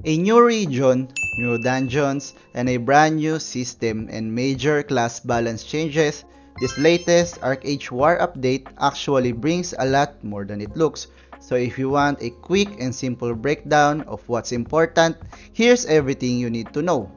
A new region, new dungeons, and a brand new system and major class balance changes, this latest ArcheAge War update actually brings a lot more than it looks. So if you want a quick and simple breakdown of what's important, here's everything you need to know.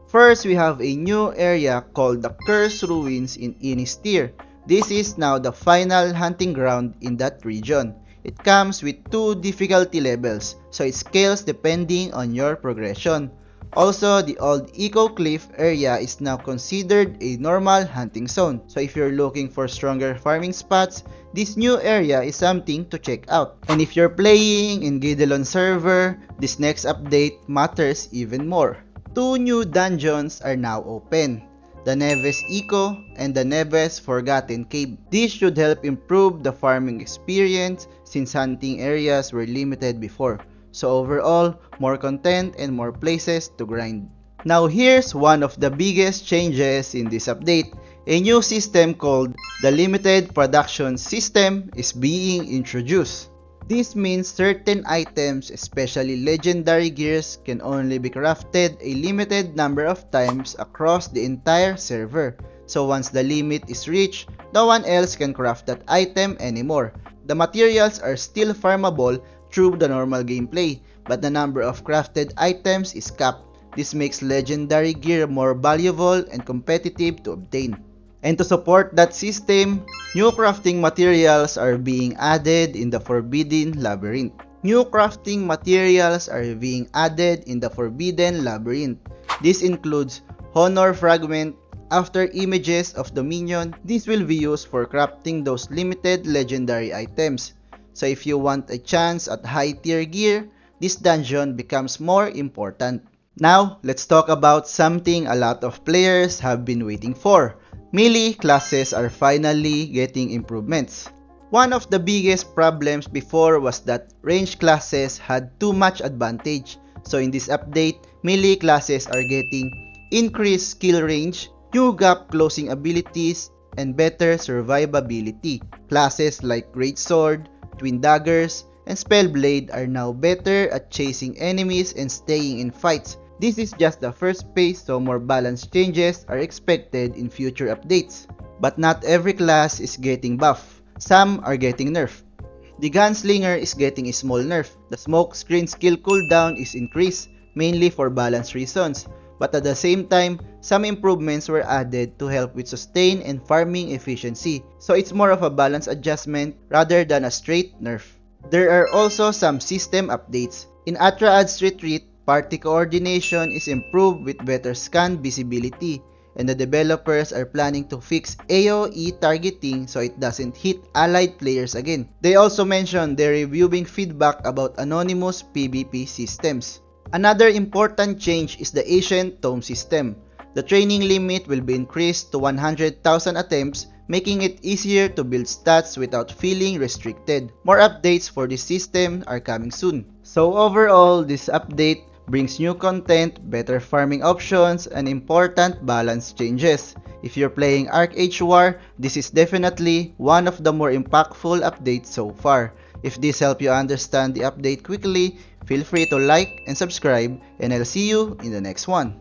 First, we have a new area called the Cursed Ruins in Innister. This is now the final hunting ground in that region. It comes with 2 difficulty levels, so it scales depending on your progression. Also, the old Echo Cliff area is now considered a normal hunting zone, so if you're looking for stronger farming spots, this new area is something to check out. And if you're playing in Gidelon server, this next update matters even more. 2 new dungeons are now open, the Neves Eco and the Neves Forgotten Cave. This should help improve the farming experience since hunting areas were limited before. So overall, more content and more places to grind. Now here's one of the biggest changes in this update. A new system called the Limited Production System is being introduced. This means certain items, especially legendary gears, can only be crafted a limited number of times across the entire server. So once the limit is reached, no one else can craft that item anymore. The materials are still farmable through the normal gameplay, but the number of crafted items is capped. This makes legendary gear more valuable and competitive to obtain. And to support that system, new crafting materials are being added in the Forbidden Labyrinth. New crafting materials are being added in the Forbidden Labyrinth. This includes Honor Fragment, After Images of Dominion. This will be used for crafting those limited legendary items. So if you want a chance at high tier gear, this dungeon becomes more important. Now, let's talk about something a lot of players have been waiting for. Melee classes are finally getting improvements. One of the biggest problems before was that range classes had too much advantage. So in this update, melee classes are getting increased skill range, new gap closing abilities, and better survivability. Classes like Greatsword, Twin Daggers, and Spellblade are now better at chasing enemies and staying in fights. This is just the first phase, so more balance changes are expected in future updates. But not every class is getting buff. Some are getting nerfed. The Gunslinger is getting a small nerf. The Smoke Screen skill cooldown is increased, mainly for balance reasons. But at the same time, some improvements were added to help with sustain and farming efficiency. So it's more of a balance adjustment rather than a straight nerf. There are also some system updates. In Atraad's Retreat, party coordination is improved with better scan visibility, and the developers are planning to fix AoE targeting so it doesn't hit allied players again. They also mentioned they're reviewing feedback about anonymous PvP systems. Another important change is the Ancient Tome system. The training limit will be increased to 100,000 attempts, making it easier to build stats without feeling restricted. More updates for this system are coming soon. So overall, this update brings new content, better farming options, and important balance changes. If you're playing ArcheAge War, this is definitely one of the more impactful updates so far. If this helped you understand the update quickly, feel free to like and subscribe, and I'll see you in the next one.